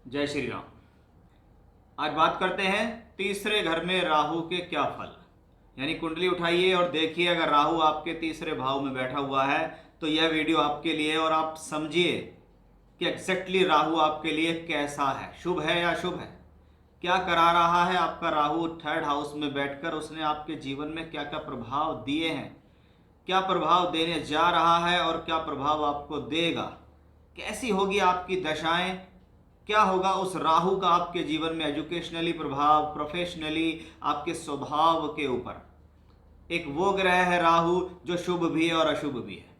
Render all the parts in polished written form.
जय श्री राम। आज बात करते हैं तीसरे घर में राहु के क्या फल। यानी कुंडली उठाइए और देखिए, अगर राहु आपके तीसरे भाव में बैठा हुआ है तो यह वीडियो आपके लिए है। और आप समझिए कि एग्जैक्टली राहु आपके लिए कैसा है, शुभ है या अशुभ है, क्या करा रहा है। आपका राहु थर्ड हाउस में बैठकर उसने आपके जीवन में क्या क्या प्रभाव दिए हैं, क्या प्रभाव देने जा रहा है और क्या प्रभाव आपको देगा, कैसी होगी आपकी दशाएं, क्या होगा उस राहु का आपके जीवन में एजुकेशनली प्रभाव, प्रोफेशनली, आपके स्वभाव के ऊपर। एक वो ग्रह है राहु जो शुभ भी है और अशुभ भी है।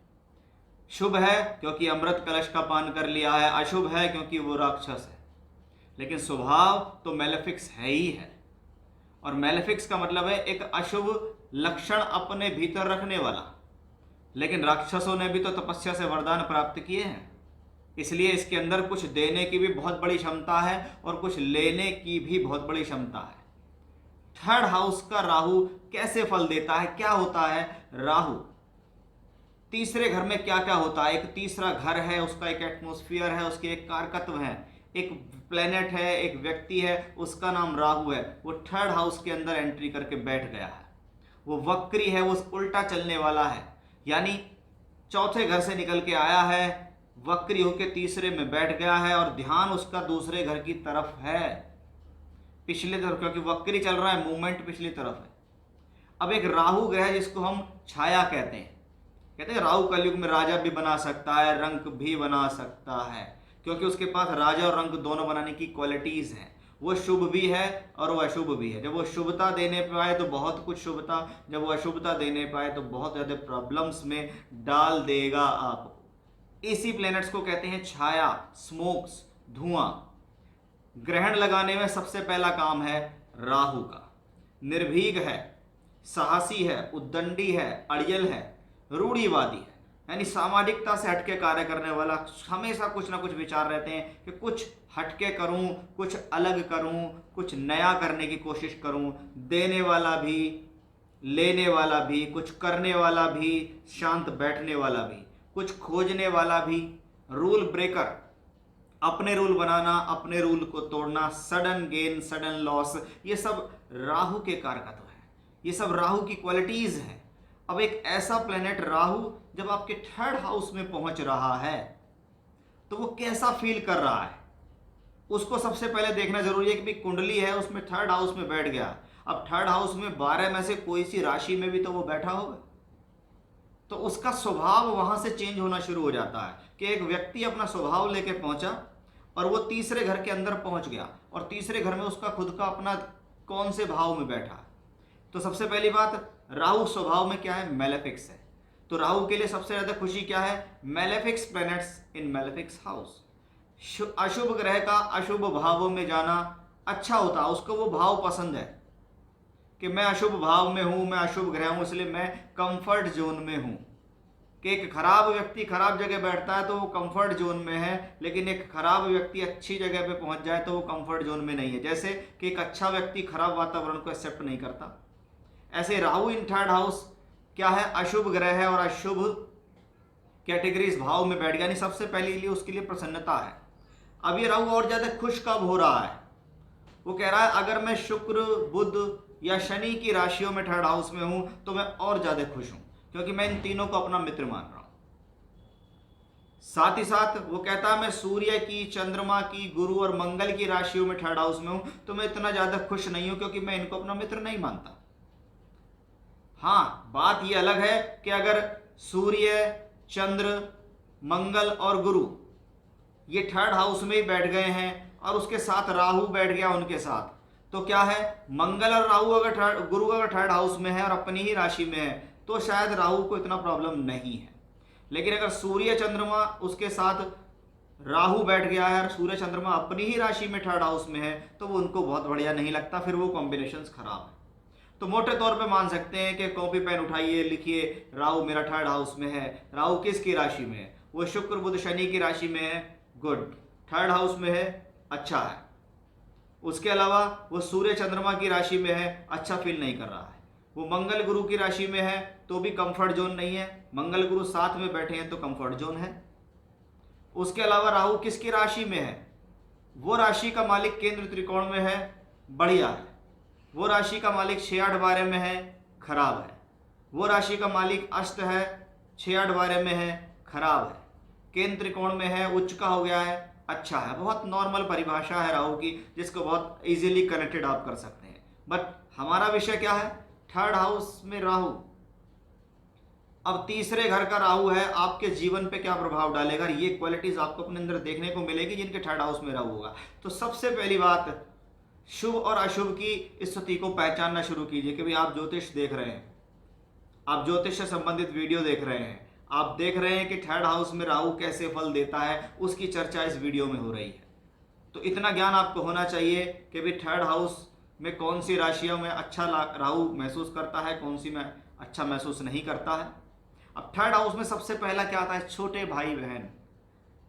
शुभ है क्योंकि अमृत कलश का पान कर लिया है, अशुभ है क्योंकि वो राक्षस है। लेकिन स्वभाव तो मेलेफिक्स है ही है। और मेलेफिक्स का मतलब है एक अशुभ लक्षण अपने भीतर रखने वाला। लेकिन राक्षसों ने भी तो तपस्या से वरदान प्राप्त किए हैं, इसलिए इसके अंदर कुछ देने की भी बहुत बड़ी क्षमता है और कुछ लेने की भी बहुत बड़ी क्षमता है। थर्ड हाउस का राहु कैसे फल देता है, क्या होता है राहु, तीसरे घर में क्या क्या होता है। एक तीसरा घर है, उसका एक एटमॉस्फेयर है, उसके एक कारकत्व है, एक प्लेनेट है, एक व्यक्ति है, उसका नाम राहु है। वो थर्ड हाउस के अंदर एंट्री करके बैठ गया है। वो वक्री है, वो उल्टा चलने वाला है। यानी चौथे घर से निकल के आया है, वक्री होकर तीसरे में बैठ गया है और ध्यान उसका दूसरे घर की तरफ है, पिछले तरफ, क्योंकि वक्री चल रहा है, मूवमेंट पिछली तरफ है। अब एक राहु ग्रह जिसको हम छाया कहते हैं राहु कलयुग में राजा भी बना सकता है, रंक भी बना सकता है, क्योंकि उसके पास राजा और रंक दोनों बनाने की क्वालिटीज हैं। वो शुभ भी है और वो अशुभ भी है। जब वो शुभता देने पाए तो बहुत कुछ शुभता, जब वो अशुभता देने पाए तो बहुत ज़्यादा प्रॉब्लम्स में डाल देगा आपको। इसी प्लैनेट्स को कहते हैं छाया, स्मोक्स, धुआं। ग्रहण लगाने में सबसे पहला काम है राहु का। निर्भीक है, साहसी है, उद्दंडी है, अड़ियल है, रूढ़िवादी है, यानी सामाजिकता से हटके कार्य करने वाला। हमेशा कुछ ना कुछ विचार रहते हैं कि कुछ हटके करूं, कुछ अलग करूं, कुछ नया करने की कोशिश करूं। देने वाला भी, लेने वाला भी, कुछ करने वाला भी, शांत बैठने वाला भी, कुछ खोजने वाला भी, रूल ब्रेकर, अपने रूल बनाना, अपने रूल को तोड़ना, सडन गेन, सडन लॉस, ये सब राहु के कारकत्व है, ये सब राहु की क्वालिटीज हैं। अब एक ऐसा प्लेनेट राहु जब आपके थर्ड हाउस में पहुंच रहा है तो वो कैसा फील कर रहा है, उसको सबसे पहले देखना जरूरी है कि भाई कुंडली है, उसमें थर्ड हाउस में बैठ गया। अब थर्ड हाउस में 12 में से कोई सी राशि में भी तो वो बैठा होगा, तो उसका स्वभाव वहां से चेंज होना शुरू हो जाता है कि एक व्यक्ति अपना स्वभाव लेके पहुंचा और वो तीसरे घर के अंदर पहुंच गया और तीसरे घर में उसका खुद का अपना कौन से भाव में बैठा। तो सबसे पहली बात, राहु स्वभाव में क्या है, मेलेफिक्स है। तो राहु के लिए सबसे ज्यादा खुशी क्या है, मेलेफिक्स प्लैनेट्स इन मेलेफिक्स हाउस। अशुभ ग्रह का अशुभ भावों में जाना अच्छा होता है, उसको वो भाव पसंद है कि मैं अशुभ भाव में हूं, मैं अशुभ ग्रह हूं, इसलिए मैं कंफर्ट जोन में हूं। कि एक खराब व्यक्ति खराब जगह बैठता है तो वो कंफर्ट जोन में है, लेकिन एक खराब व्यक्ति अच्छी जगह पे पहुंच जाए तो वो कंफर्ट जोन में नहीं है। जैसे कि एक अच्छा व्यक्ति खराब वातावरण को एक्सेप्ट नहीं करता, ऐसे राहु इन थर्ड हाउस क्या है, अशुभ ग्रह है और अशुभ कैटेगरी इस भाव में बैठ गया। नहीं, सबसे पहले लिए उसके लिए प्रसन्नता है। अब ये राहु और ज्यादा खुश कब हो रहा है, वो कह रहा है अगर मैं शुक्र, बुध या शनि की राशियों में थर्ड हाउस में हूं तो मैं और ज्यादा खुश हूं, क्योंकि मैं इन तीनों को अपना मित्र मान रहा हूं। साथ ही साथ वो कहता है मैं सूर्य की, चंद्रमा की, गुरु और मंगल की राशियों में थर्ड हाउस में हूं तो मैं इतना ज्यादा खुश नहीं हूं, क्योंकि मैं इनको अपना मित्र नहीं मानता। हाँ, बात ये अलग है कि अगर सूर्य, चंद्र, मंगल और गुरु ये थर्ड हाउस में ही बैठ गए हैं और उसके साथ राहु बैठ गया उनके साथ, तो क्या है, मंगल और राहु अगर गुरु अगर थर्ड हाउस में है और अपनी ही राशि में है तो शायद राहु को इतना प्रॉब्लम नहीं है। लेकिन अगर सूर्य चंद्रमा उसके साथ राहु बैठ गया है और सूर्य चंद्रमा अपनी ही राशि में थर्ड हाउस में है तो वो उनको बहुत बढ़िया नहीं लगता, फिर वो कॉम्बिनेशन खराब है। तो मोटे तौर पे मान सकते हैं कि कॉपी पेन उठाइए, लिखिए राहु मेरा थर्ड हाउस में है। राहु किसकी राशि में है, वो शुक्र बुध शनि की राशि में है, गुड, थर्ड हाउस में है, अच्छा है। उसके अलावा वो सूर्य चंद्रमा की राशि में है, अच्छा फील नहीं कर रहा है। वो मंगल गुरु की राशि में है तो भी कंफर्ट जोन नहीं है, मंगल गुरु साथ में बैठे हैं तो कंफर्ट जोन है। उसके अलावा राहु किसकी राशि में है, वो राशि का मालिक केंद्र त्रिकोण में है, बढ़िया है। वो राशि का मालिक 6-8 बारे में है, खराब है। वो राशि का मालिक अष्ट है, 6-8 बारे में है, खराब है। केंद्र त्रिकोण में है, उच्च का हो गया है, अच्छा है। बहुत नॉर्मल परिभाषा है राहु की, जिसको बहुत इजीली कनेक्टेड आप कर सकते हैं। बट हमारा विषय क्या है? थर्ड हाउस में राहु। अब तीसरे घर का राहु है, आपके जीवन पे क्या प्रभाव डालेगा, ये क्वालिटीज आपको अपने अंदर देखने को मिलेगी जिनके थर्ड हाउस में राहु होगा। तो सबसे पहली बात, शुभ और अशुभ की स्थिति को पहचानना शुरू कीजिए कि भाई आप ज्योतिष देख रहे हैं, आप ज्योतिष से संबंधित वीडियो देख रहे हैं, आप देख रहे हैं कि थर्ड हाउस में राहु कैसे फल देता है, उसकी चर्चा इस वीडियो में हो रही है। तो इतना ज्ञान आपको होना चाहिए कि भाई थर्ड हाउस में कौन सी राशियों में अच्छा राहु महसूस करता है, कौन सी में अच्छा महसूस नहीं करता है। अब थर्ड हाउस में सबसे पहला क्या आता है? छोटे भाई बहन।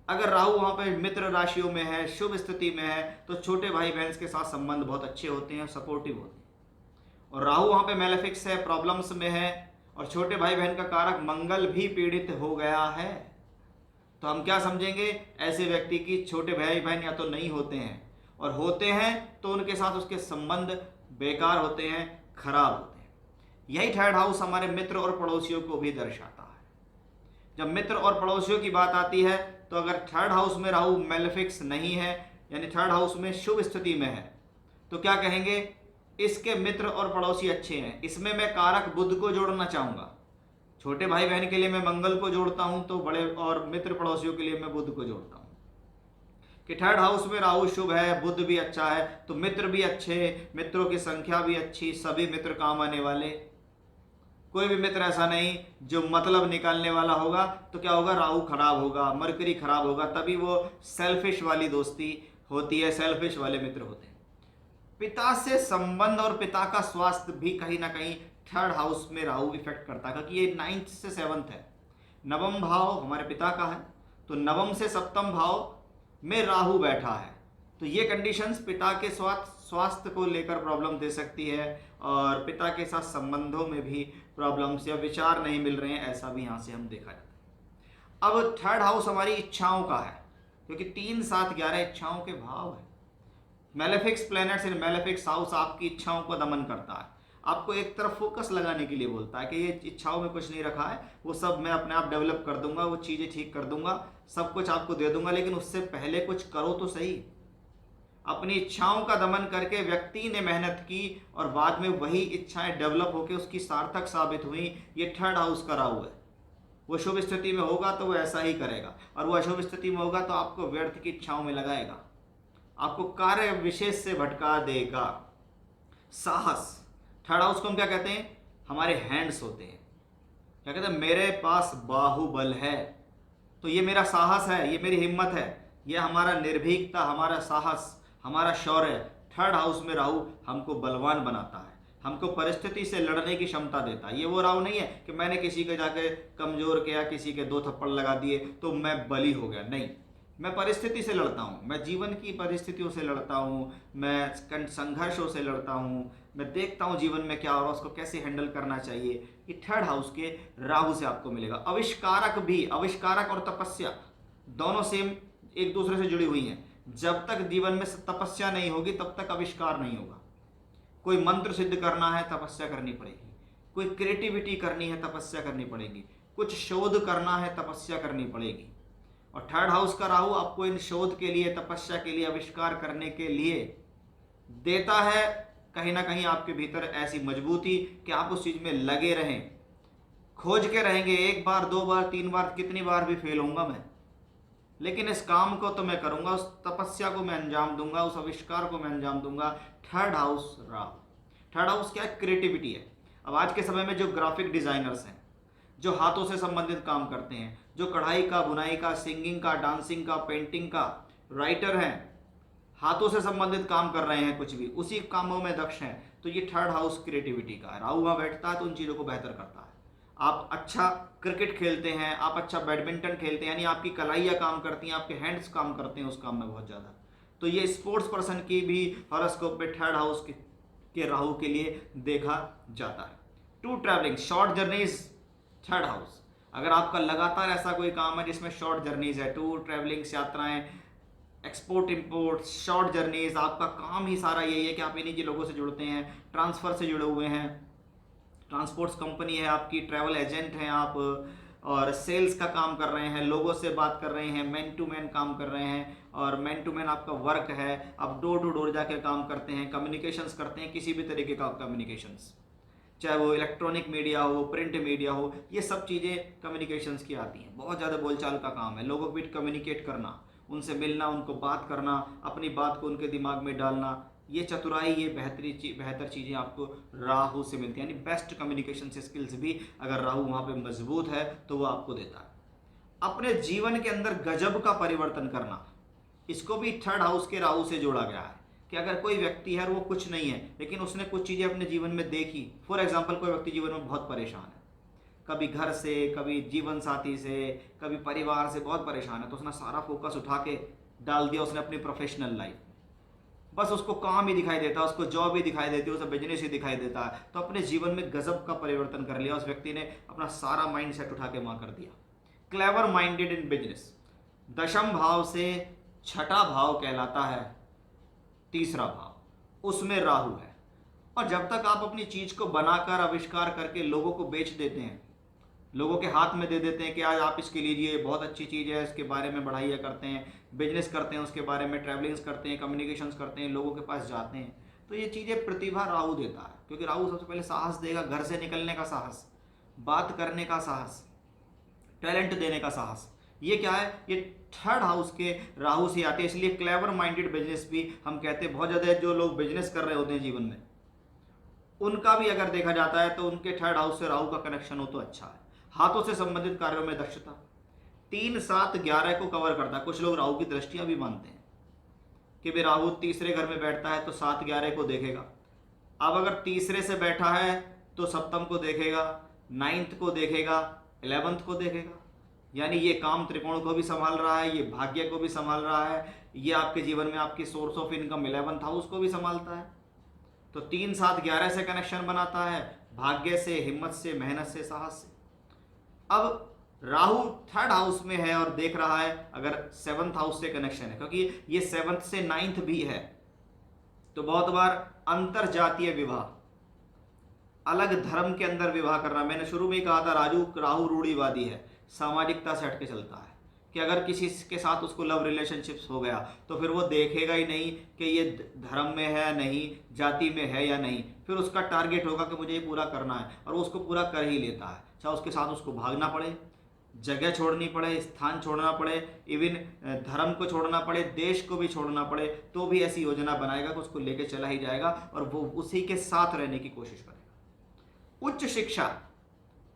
अगर राहु वहां पे मित्र राशियों में है, शुभ स्थिति में है, तो छोटे भाई बहन के साथ संबंध बहुत अच्छे होते हैं, सपोर्टिव होते हैं। और राहु वहां पे मैलेफिक्स है, प्रॉब्लम्स में है, और छोटे भाई बहन का कारक मंगल भी पीड़ित हो गया है। तो हम क्या समझेंगे? ऐसे व्यक्ति की छोटे भाई बहन या तो नहीं होते हैं, और होते हैं तो उनके साथ उसके संबंध बेकार होते हैं, खराब होते हैं। यही थर्ड हाउस हमारे मित्र और पड़ोसियों को भी दर्शाता है। जब मित्र और पड़ोसियों की बात आती है, तो अगर थर्ड हाउस में राहु मैलेफिक्स नहीं है, यानी थर्ड हाउस में शुभ स्थिति में है, तो क्या कहेंगे? इसके मित्र और पड़ोसी अच्छे हैं। इसमें मैं कारक बुध को जोड़ना चाहूंगा। छोटे भाई बहन के लिए मैं मंगल को जोड़ता हूं, तो बड़े और मित्र पड़ोसियों के लिए मैं बुध को जोड़ता हूं कि थर्ड हाउस में राहु शुभ है, बुध भी अच्छा है, तो मित्र भी अच्छे, मित्रों की संख्या भी अच्छी, सभी मित्र काम आने वाले। कोई भी मित्र ऐसा नहीं जो मतलब निकालने वाला होगा। तो क्या होगा? राहु खराब होगा, मरकरी खराब होगा, तभी वो सेल्फिश वाली दोस्ती होती है, सेल्फिश वाले मित्र होते हैं। पिता से संबंध और पिता का स्वास्थ्य भी कहीं ना कहीं थर्ड हाउस में राहु इफेक्ट करता है, क्योंकि ये 9th से 7th है। नवम भाव हमारे पिता का है, तो नवम से सप्तम भाव में राहु बैठा है, तो ये कंडीशंस पिता के स्वास्थ्य को लेकर प्रॉब्लम दे सकती है, और पिता के साथ संबंधों में भी प्रॉब्लम्स या विचार नहीं मिल रहे हैं, ऐसा भी यहाँ से हम देखा जाता है। अब थर्ड हाउस हमारी इच्छाओं का है, क्योंकि 3, 7, 11 इच्छाओं के भाव है। मैलेफिक्स प्लैनेट्स इन मैलेफिक्स हाउस आपकी इच्छाओं को दमन करता है, आपको एक तरफ फोकस लगाने के लिए बोलता है कि ये इच्छाओं में कुछ नहीं रखा है, वो सब मैं अपने आप डेवलप कर दूंगा, वो चीज़ें ठीक कर दूंगा, सब कुछ आपको दे दूंगा, लेकिन उससे पहले कुछ करो तो सही। अपनी इच्छाओं का दमन करके व्यक्ति ने मेहनत की, और बाद में वही इच्छाएं डेवलप होकर उसकी सार्थक साबित हुई। ये थर्ड हाउस का राहु है। वो शुभ स्थिति में होगा तो वो ऐसा ही करेगा, और वो अशुभ स्थिति में होगा तो आपको व्यर्थ की इच्छाओं में लगाएगा, आपको कार्य विशेष से भटका देगा। साहस, थर्ड हाउस को हम क्या कहते हैं? हमारे हैंड्स होते हैं। क्या कहते हैं? मेरे पास बाहुबल है, तो ये मेरा साहस है, ये मेरी हिम्मत है, ये हमारा निर्भीकता, हमारा साहस, हमारा शौर्य। थर्ड हाउस में राहु हमको बलवान बनाता है, हमको परिस्थिति से लड़ने की क्षमता देता है। ये वो राहु नहीं है कि मैंने किसी के जाके कमजोर किया, किसी के 2 थप्पड़ लगा दिए तो मैं बली हो गया। नहीं, मैं परिस्थिति से लड़ता हूँ, मैं जीवन की परिस्थितियों से लड़ता हूँ, मैं संघर्षों से लड़ता हूँ, मैं देखता हूँ जीवन में क्या हो रहा है, उसको कैसे हैंडल करना चाहिए। ये थर्ड हाउस के राहु से आपको मिलेगा। आविष्कारक भी, आविष्कारक और तपस्या दोनों सेम एक दूसरे से जुड़ी हुई हैं। जब तक जीवन में तपस्या नहीं होगी तब तक आविष्कार नहीं होगा। कोई मंत्र सिद्ध करना है, तपस्या करनी पड़ेगी। कोई क्रिएटिविटी करनी है, तपस्या करनी पड़ेगी। कुछ शोध करना है, तपस्या करनी पड़ेगी। और थर्ड हाउस का राहु आपको इन शोध के लिए, तपस्या के लिए, आविष्कार करने के लिए देता है। कहीं ना कहीं आपके भीतर ऐसी मजबूती कि आप उस चीज में लगे रहें, खोज के रहेंगे। 1 बार, 2 बार, 3 बार, कितनी बार भी फेल होऊंगा मैं, लेकिन इस काम को तो मैं करूंगा, उस तपस्या को मैं अंजाम दूंगा, उस आविष्कार को मैं अंजाम दूंगा। Third house Rahu. Third house क्या है? क्रिएटिविटी है। अब आज के समय में जो ग्राफिक डिजाइनर्स हैं, जो हाथों से संबंधित काम करते हैं, जो कढ़ाई का, बुनाई का, सिंगिंग का, डांसिंग का, पेंटिंग का, राइटर हैं, हाथों से संबंधित काम कर रहे हैं, कुछ भी उसी कामों में दक्ष हैं, तो ये थर्ड हाउस क्रिएटिविटी का है। राहु वहां बैठता है तो उन चीज़ों को बेहतर करता है। आप अच्छा क्रिकेट खेलते हैं, आप अच्छा बैडमिंटन खेलते हैं, यानी आपकी कलाइयाँ काम करती हैं, आपके हैंड्स काम करते हैं उस काम में बहुत ज़्यादा। तो ये स्पोर्ट्स पर्सन की भी हॉरोस्कोप में थर्ड हाउस के राहु के लिए देखा जाता है। To travelling, short journeys, third house. अगर आपका लगातार ऐसा कोई काम है जिसमें शॉर्ट जर्नीज है, टूर, ट्रैवलिंग्स, यात्राएं, एक्सपोर्ट इंपोर्ट, शॉर्ट जर्नीज, आपका काम ही सारा यही है कि आप इन्हीं के लोगों से जुड़ते हैं, ट्रांसफ़र से जुड़े हुए हैं, ट्रांसपोर्ट्स कंपनी है आपकी, ट्रैवल एजेंट हैं आप, और सेल्स का काम कर रहे हैं, लोगों से बात कर रहे हैं, मैन टू मैन काम कर रहे हैं, और मैन टू मैन आपका वर्क है, आप डोर टू डोर जाके काम करते हैं, कम्युनिकेशंस करते हैं, किसी भी तरीके का कम्युनिकेशंस, चाहे वो इलेक्ट्रॉनिक मीडिया हो, प्रिंट मीडिया हो, ये सब चीज़ें कम्युनिकेशंस की आती हैं। बहुत ज़्यादा बोलचाल का काम है, लोगों के बीच कम्युनिकेट करना, उनसे मिलना, उनको बात करना, अपनी बात को उनके दिमाग में डालना, ये चतुराई, ये बेहतर चीज़ें आपको राहु से मिलती हैं। यानी बेस्ट कम्युनिकेशन स्किल्स भी अगर राहु वहाँ पे मजबूत है तो वो आपको देता है। अपने जीवन के अंदर गजब का परिवर्तन करना, इसको भी थर्ड हाउस के राहु से जोड़ा गया है कि अगर कोई व्यक्ति है और वो कुछ नहीं है लेकिन उसने कुछ चीज़ें अपने जीवन में देखी। फॉर एग्जाम्पल, कोई व्यक्ति जीवन में बहुत परेशान है, कभी घर से, कभी जीवन साथी से, कभी परिवार से बहुत परेशान है, तो उसने सारा फोकस उठा के डाल दिया उसने अपनी प्रोफेशनल लाइफ में। बस उसको काम ही दिखाई देता है, उसको जॉब ही दिखाई देती है, उसे बिजनेस ही दिखाई देता है। तो अपने जीवन में गजब का परिवर्तन कर लिया उस व्यक्ति ने, अपना सारा माइंड सेट उठा के वहाँ कर दिया। Clever minded in business. दशम भाव से छठा भाव कहलाता है तीसरा भाव, उसमें राहु है। और जब तक आप अपनी चीज को बनाकर आविष्कार करके लोगों को बेच देते हैं, लोगों के हाथ में दे देते हैं कि आज आप इसके लीजिए, बहुत अच्छी चीज़ है, इसके बारे में बढ़ाइया करते हैं, बिजनेस करते हैं, उसके बारे में ट्रैवलिंग्स करते हैं, कम्युनिकेशंस करते हैं, लोगों के पास जाते हैं, तो ये चीज़ें प्रतिभा राहु देता है। क्योंकि राहु सबसे पहले साहस देगा, घर से निकलने का साहस, बात करने का साहस, टैलेंट देने का साहस। ये क्या है? ये थर्ड हाउस के राहु से आते हैं। इसलिए क्लेवर माइंडेड बिजनेस भी हम कहते हैं। बहुत ज़्यादा जो लोग बिजनेस कर रहे होते हैं जीवन में, उनका भी अगर देखा जाता है तो उनके थर्ड हाउस से राहु का कनेक्शन हो तो अच्छा है। हाथों से संबंधित कार्यों में दक्षता 3, 7, 11 को कवर करता है। कुछ लोग राहु की दृष्टियां भी मानते हैं कि भाई राहु तीसरे घर में बैठता है तो 7, 11 को देखेगा। अब अगर तीसरे से बैठा है तो सप्तम को देखेगा, 9th को देखेगा, 11th को देखेगा। यानी ये काम त्रिकोण को भी संभाल रहा है, ये भाग्य को भी संभाल रहा है, ये आपके जीवन में आपकी source of income 11th house को भी संभालता है। तो 3, 7, 11 से कनेक्शन बनाता है, भाग्य से, हिम्मत से, मेहनत से, साहस से। अब राहु थर्ड हाउस में है और देख रहा है अगर 7th हाउस से कनेक्शन है, क्योंकि ये 7th से 9th भी है। तो बहुत बार अंतर जातीय विवाह, अलग धर्म के अंदर विवाह करना, मैंने शुरू में ही कहा था राहु रूढ़िवादी है, सामाजिकता से हटके चलता है कि अगर किसी के साथ उसको लव रिलेशनशिप्स हो गया तो फिर वो देखेगा ही नहीं कि ये धर्म में है या नहीं, जाति में है या नहीं, फिर उसका टारगेट होगा कि मुझे ये पूरा करना है, और वो उसको पूरा कर ही लेता है। चाहे उसके साथ उसको भागना पड़े, जगह छोड़नी पड़े, स्थान छोड़ना पड़े, इवन धर्म को छोड़ना पड़े, देश को भी छोड़ना पड़े, तो भी ऐसी योजना बनाएगा कि उसको लेके चला ही जाएगा और वो उसी के साथ रहने की कोशिश करेगा। उच्च शिक्षा,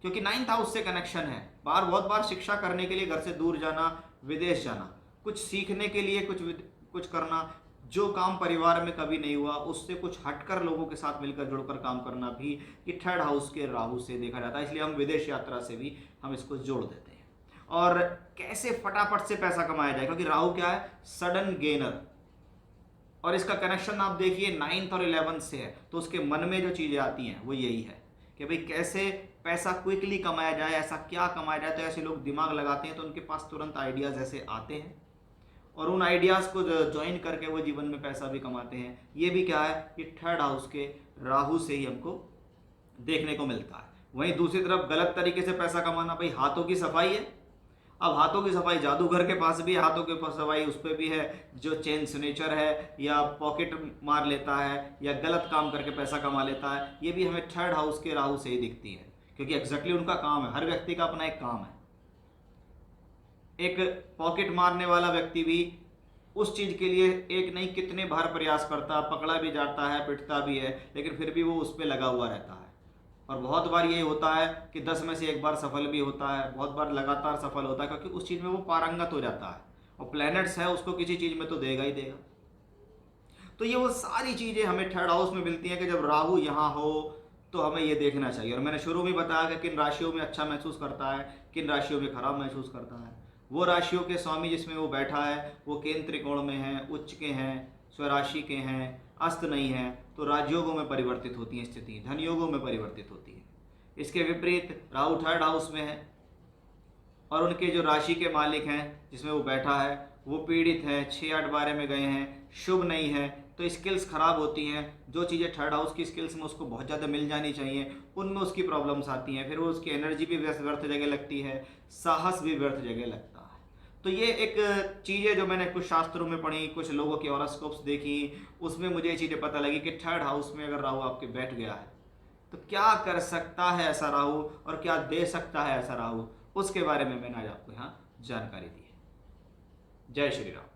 क्योंकि 9th हाउस से कनेक्शन है, बहुत बार शिक्षा करने के लिए घर से दूर जाना, विदेश जाना, कुछ सीखने के लिए कुछ करना, जो काम परिवार में कभी नहीं हुआ उससे कुछ हटकर लोगों के साथ मिलकर जुड़कर काम करना भी ये थर्ड हाउस के राहु से देखा जाता है। इसलिए हम विदेश यात्रा से भी हम इसको जोड़ देते हैं। और कैसे फटाफट से पैसा कमाया जाए, क्योंकि राहु क्या है? Sudden gainer. और इसका कनेक्शन आप देखिए 9th और 11th से है, तो उसके मन में जो चीज़ें आती हैं वो यही है कि भाई कैसे पैसा क्विकली कमाया जाए, ऐसा क्या कमाया जाए। तो ऐसे लोग दिमाग लगाते हैं तो उनके पास तुरंत आइडियाज़ ऐसे आते हैं और उन आइडियाज़ को ज्वाइन करके वो जीवन में पैसा भी कमाते हैं। ये भी क्या है? ये थर्ड हाउस के राहु से ही हमको देखने को मिलता है। वहीं दूसरी तरफ गलत तरीके से पैसा कमाना, भाई हाथों की सफाई है। अब हाथों की सफाई जादूगर के पास भी है, हाथों के पास सफाई उस पर भी है जो चेन स्नेचर है या पॉकेट मार लेता है या गलत काम करके पैसा कमा लेता है। ये भी हमें थर्ड हाउस के राहु से ही दिखती है, क्योंकि एग्जैक्टली उनका काम है। हर व्यक्ति का अपना एक काम है। एक पॉकेट मारने वाला व्यक्ति भी उस चीज़ के लिए एक नहीं कितने बार प्रयास करता है, पकड़ा भी जाता है, पिटता भी है, लेकिन फिर भी वो उस पर लगा हुआ रहता है। और बहुत बार ये होता है कि 10 में से 1 बार सफल भी होता है, बहुत बार लगातार सफल होता है, क्योंकि उस चीज़ में वो पारंगत हो जाता है। और प्लैनेट्स है, उसको किसी चीज़ में तो देगा ही देगा। तो ये वो सारी चीज़ें हमें थर्ड हाउस में मिलती हैं कि जब राहु यहाँ हो तो हमें ये देखना चाहिए। और मैंने शुरू में बताया कि किन राशियों में अच्छा महसूस करता है, किन राशियों में खराब महसूस करता है। वो राशियों के स्वामी जिसमें वो बैठा है वो केंद्र त्रिकोण में हैं, उच्च के हैं, स्वराशि के हैं, अस्त नहीं है, तो राजयोगों में परिवर्तित होती है स्थिति, धन योगों में परिवर्तित होती है। इसके विपरीत राहु थर्ड हाउस में है और उनके जो राशि के मालिक हैं जिसमें वो बैठा है वो पीड़ित है, 6-8 बारे में गए हैं, शुभ नहीं है, तो स्किल्स खराब होती हैं। जो चीज़ें थर्ड हाउस की स्किल्स में उसको बहुत ज़्यादा मिल जानी चाहिए, उनमें उसकी प्रॉब्लम्स आती हैं, फिर वो उसकी एनर्जी भी व्यर्थ जगह लगती है, साहस भी व्यर्थ जगह लगता है। तो ये एक चीज़ें जो मैंने कुछ शास्त्रों में पढ़ी, कुछ लोगों की हॉरोस्कोप्स देखी, उसमें मुझे ये चीज़ें पता लगी कि थर्ड हाउस में अगर राहु आपके बैठ गया है तो क्या कर सकता है ऐसा राहु, और क्या दे सकता है ऐसा राहु, उसके बारे में मैंने आज आपको यहाँ जानकारी दी है। जय श्री राम।